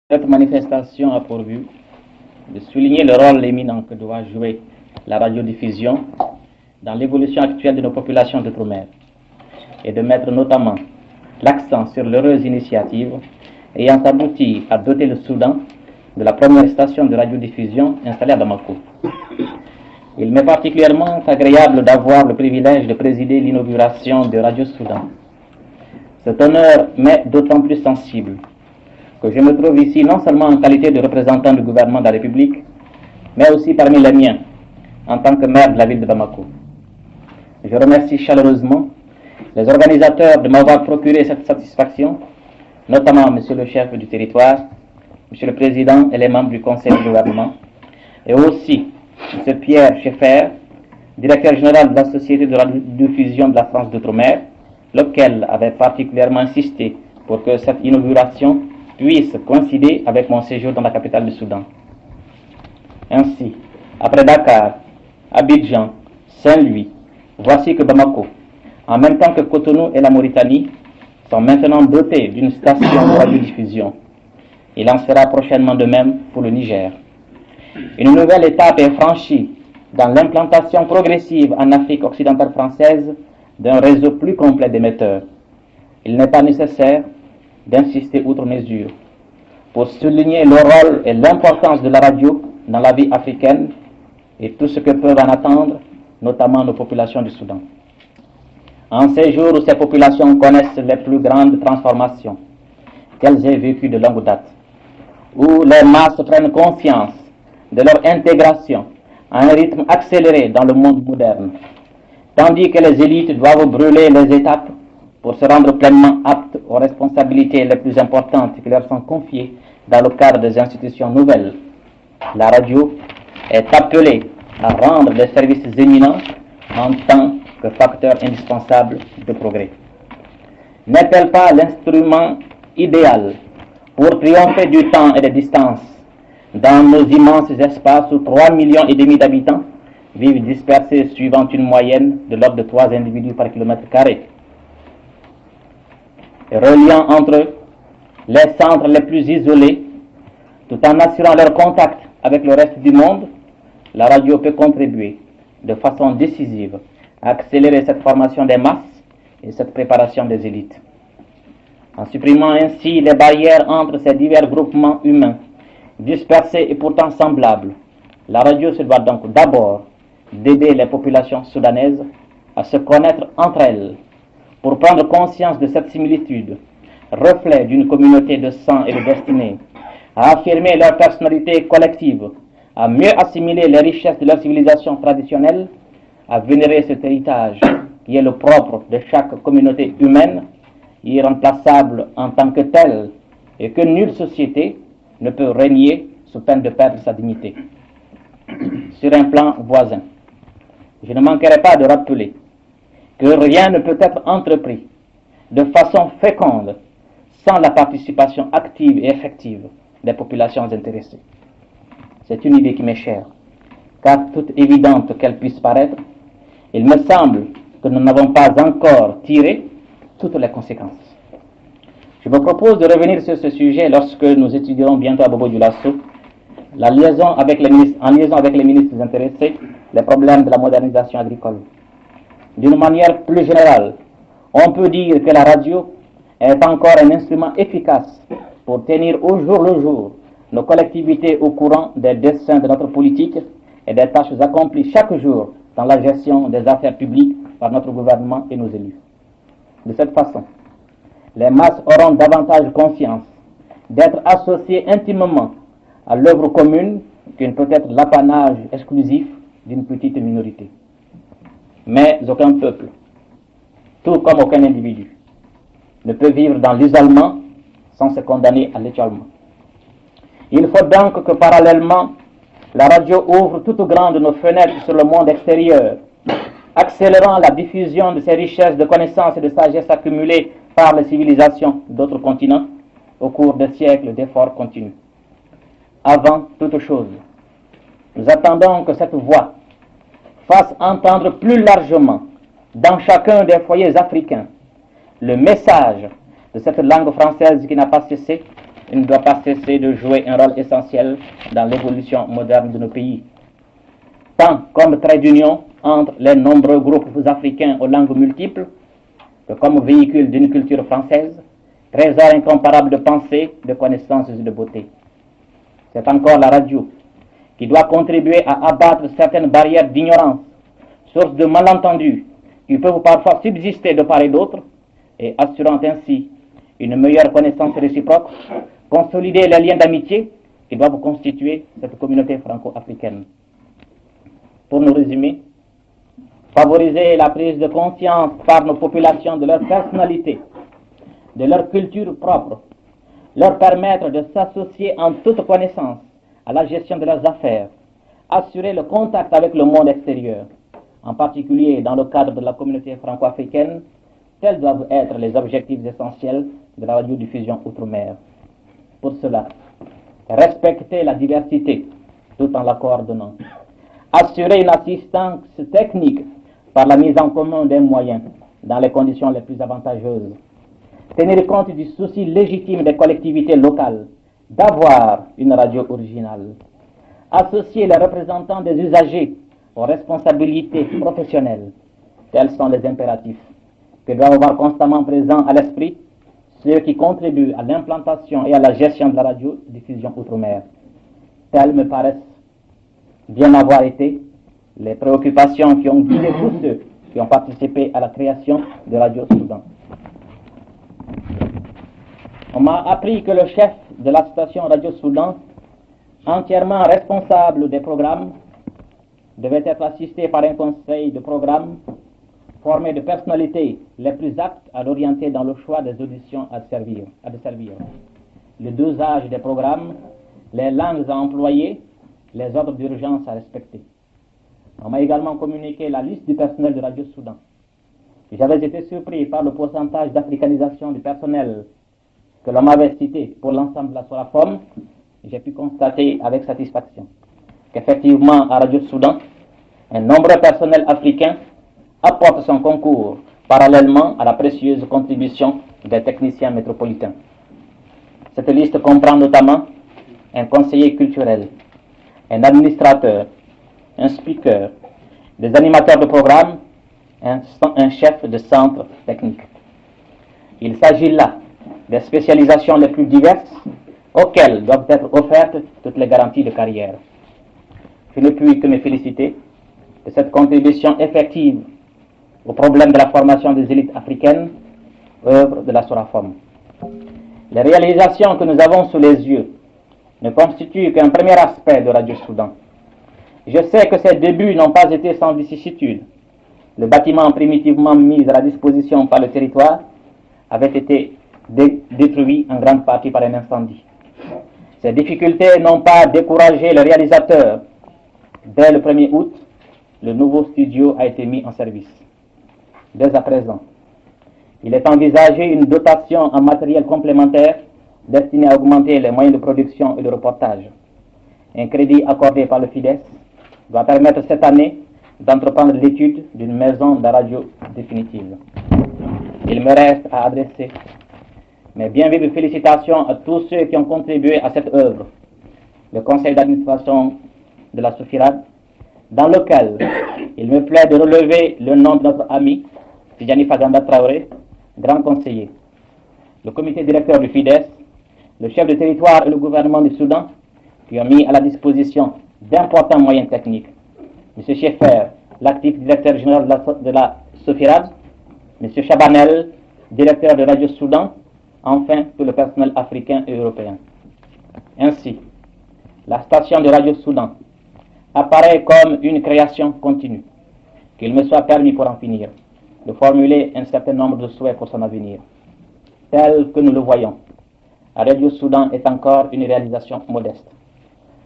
Cette manifestation a pour but de souligner le rôle éminent que doit jouer la radiodiffusion dans l'évolution actuelle de nos populations d'outre-mer et de mettre notamment l'accent sur l'heureuse initiative ayant abouti à doter le Soudan de la première station de radiodiffusion installée à Bamako. Il m'est particulièrement agréable d'avoir le privilège de présider l'inauguration de Radio Soudan. Cet honneur m'est d'autant plus sensible que je me trouve ici non seulement en qualité de représentant du gouvernement de la République, mais aussi parmi les miens, en tant que maire de la ville de Bamako. Je remercie chaleureusement les organisateurs de m'avoir procuré cette satisfaction, notamment Monsieur le chef du territoire, Monsieur le Président et les membres du Conseil du gouvernement, et aussi Monsieur Pierre Schaeffer, directeur général de la Société de radiodiffusion de la France d'Outre-mer, lequel avait particulièrement insisté pour que cette inauguration puisse coïncider avec mon séjour dans la capitale du Soudan. Ainsi, après Dakar, Abidjan, Saint-Louis, voici que Bamako, en même temps que Cotonou et la Mauritanie, sont maintenant dotés d'une station de radiodiffusion. Il en sera prochainement de même pour le Niger. Une nouvelle étape est franchie dans l'implantation progressive en Afrique occidentale française d'un réseau plus complet d'émetteurs. Il n'est pas nécessaire d'insister outre mesure pour souligner le rôle et l'importance de la radio dans la vie africaine et tout ce que peuvent en attendre, notamment nos populations du Soudan. En ces jours où ces populations connaissent les plus grandes transformations qu'elles aient vécues de longue date, où les masses prennent conscience de leur intégration à un rythme accéléré dans le monde moderne, tandis que les élites doivent brûler les étapes pour se rendre pleinement aptes aux responsabilités les plus importantes qui leur sont confiées dans le cadre des institutions nouvelles. La radio est appelée à rendre des services éminents en tant que facteur indispensable de progrès. N'est-elle pas l'instrument idéal pour triompher du temps et des distances dans nos immenses espaces où 3,5 millions d'habitants vivent dispersés suivant une moyenne de l'ordre de 3 individus par kilomètre carré, reliant entre eux les centres les plus isolés, tout en assurant leur contact avec le reste du monde. La radio peut contribuer de façon décisive à accélérer cette formation des masses et cette préparation des élites. En supprimant ainsi les barrières entre ces divers groupements humains, dispersés et pourtant semblables, la radio se doit donc d'abord d'aider les populations soudanaises à se connaître entre elles, pour prendre conscience de cette similitude, reflet d'une communauté de sang et de destinée, à affirmer leur personnalité collective, à mieux assimiler les richesses de leur civilisation traditionnelle, à vénérer cet héritage qui est le propre de chaque communauté humaine, irremplaçable en tant que telle, et que nulle société ne peut régner sous peine de perdre sa dignité. Sur un plan voisin, je ne manquerai pas de rappeler que rien ne peut être entrepris de façon féconde sans la participation active et effective des populations intéressées. C'est une idée qui m'est chère, car toute évidente qu'elle puisse paraître, il me semble que nous n'avons pas encore tiré toutes les conséquences. Je me propose de revenir sur ce sujet lorsque nous étudierons bientôt à Bobo-Dioulasso en liaison avec les ministres intéressés, les problèmes de la modernisation agricole. D'une manière plus générale, on peut dire que la radio est encore un instrument efficace pour tenir au jour le jour nos collectivités au courant des desseins de notre politique et des tâches accomplies chaque jour dans la gestion des affaires publiques par notre gouvernement et nos élus. De cette façon, les masses auront davantage confiance d'être associées intimement à l'œuvre commune qui ne peut être l'apanage exclusif d'une petite minorité. Mais aucun peuple, tout comme aucun individu, ne peut vivre dans l'isolement sans se condamner à l'étiolement. Il faut donc que parallèlement, la radio ouvre toutes grandes nos fenêtres sur le monde extérieur, accélérant la diffusion de ces richesses de connaissances et de sagesse accumulées par les civilisations d'autres continents au cours des siècles d'efforts continus. Avant toute chose, nous attendons que cette voix fasse entendre plus largement dans chacun des foyers africains le message de cette langue française qui n'a pas cessé il ne doit pas cesser de jouer un rôle essentiel dans l'évolution moderne de nos pays, tant comme trait d'union entre les nombreux groupes africains aux langues multiples que comme véhicule d'une culture française, trésor incomparable de pensée, de connaissances et de beauté. C'est encore la radio qui doit contribuer à abattre certaines barrières d'ignorance, source de malentendus qui peuvent parfois subsister de part et d'autre, et assurant ainsi une meilleure connaissance réciproque, consolider les liens d'amitié qui doivent constituer cette communauté franco-africaine. Pour nous résumer, favoriser la prise de conscience par nos populations de leur personnalité, de leur culture propre, leur permettre de s'associer en toute connaissance à la gestion de leurs affaires, assurer le contact avec le monde extérieur, en particulier dans le cadre de la communauté franco-africaine, tels doivent être les objectifs essentiels de la radiodiffusion outre-mer. Pour cela, respecter la diversité tout en la coordonnant, assurer une assistance technique par la mise en commun des moyens dans les conditions les plus avantageuses, tenir compte du souci légitime des collectivités locales d'avoir une radio originale, associer les représentants des usagers aux responsabilités professionnelles. Tels sont les impératifs que doivent avoir constamment présents à l'esprit ceux qui contribuent à l'implantation et à la gestion de la radiodiffusion outre-mer. Telles me paraissent bien avoir été les préoccupations qui ont guidé tous ceux qui ont participé à la création de Radio Soudan. On m'a appris que le chef de la station Radio Soudan, entièrement responsable des programmes, devait être assisté par un conseil de programme formé de personnalités les plus aptes à l'orienter dans le choix des auditions à desservir. Le dosage des programmes, les langues à employer, les ordres d'urgence à respecter. On m'a également communiqué la liste du personnel de Radio Soudan. J'avais été surpris par le pourcentage d'africanisation du personnel que l'on m'avait cité pour l'ensemble de la Sorafom. J'ai pu constater avec satisfaction qu'effectivement à Radio Soudan, un nombreux personnel africain apporte son concours parallèlement à la précieuse contribution des techniciens métropolitains. Cette liste comprend notamment un conseiller culturel, un administrateur, un speaker, des animateurs de programme, un chef de centre technique. Il s'agit là des spécialisations les plus diverses auxquelles doivent être offertes toutes les garanties de carrière. Je ne puis que me féliciter de cette contribution effective au problème de la formation des élites africaines, œuvre de la Sorafom. Les réalisations que nous avons sous les yeux ne constituent qu'un premier aspect de Radio Soudan. Je sais que ces débuts n'ont pas été sans vicissitudes. Le bâtiment primitivement mis à la disposition par le territoire avait été détruit en grande partie par un incendie. Ces difficultés n'ont pas découragé le réalisateur. Dès le 1er août, le nouveau studio a été mis en service. Dès à présent, il est envisagé une dotation en matériel complémentaire destinée à augmenter les moyens de production et de reportage. Un crédit accordé par le FIDES doit permettre cette année d'entreprendre l'étude d'une maison de radio définitive. Il me reste à adresser mes bien vives félicitations à tous ceux qui ont contribué à cette œuvre. Le conseil d'administration de la Sofirad, dans lequel il me plaît de relever le nom de notre ami Tidjani Faganda Traoré, grand conseiller. Le comité directeur du FIDES, le chef de territoire et le gouvernement du Soudan, qui ont mis à la disposition d'importants moyens techniques. M. Schaeffer, l'actif directeur général de la Sofirad, M. Chabanel, directeur de Radio Soudan, enfin tout le personnel africain et européen. Ainsi, la station de Radio Soudan apparaît comme une création continue. Qu'il me soit permis pour en finir de formuler un certain nombre de souhaits pour son avenir. Tel que nous le voyons, Radio Soudan est encore une réalisation modeste.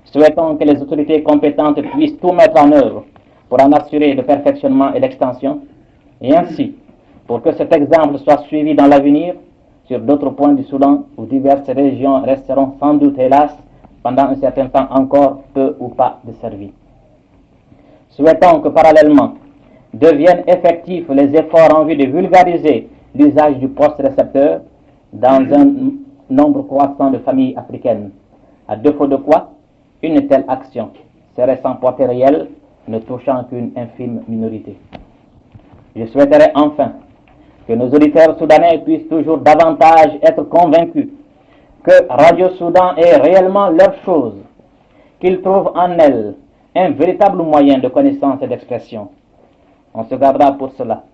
Souhaitons que les autorités compétentes puissent tout mettre en œuvre pour en assurer le perfectionnement et l'extension, et ainsi, pour que cet exemple soit suivi dans l'avenir sur d'autres points du Soudan où diverses régions resteront sans doute, hélas, pendant un certain temps encore peu ou pas desservies. Souhaitons que parallèlement deviennent effectifs les efforts en vue de vulgariser l'usage du poste récepteur dans un nombre croissant de familles africaines, à défaut de quoi une telle action serait sans portée réelle, ne touchant qu'une infime minorité. Je souhaiterais enfin que nos auditeurs soudanais puissent toujours davantage être convaincus que Radio Soudan est réellement leur chose, qu'ils trouvent en elle un véritable moyen de connaissance et d'expression. On se gardera pour cela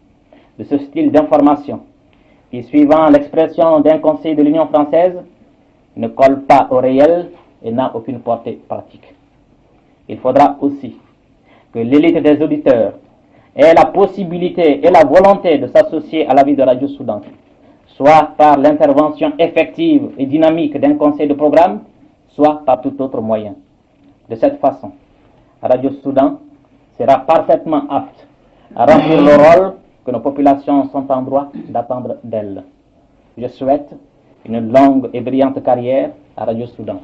de ce style d'information qui, suivant l'expression d'un conseil de l'Union française, ne colle pas au réel et n'a aucune portée pratique. Il faudra aussi que l'élite des auditeurs ait la possibilité et la volonté de s'associer à la vie de Radio Soudan, soit par l'intervention effective et dynamique d'un conseil de programme, soit par tout autre moyen. De cette façon, Radio Soudan sera parfaitement apte à remplir le rôle que nos populations sont en droit d'attendre d'elle. Je souhaite une longue et brillante carrière à Radio Soudan.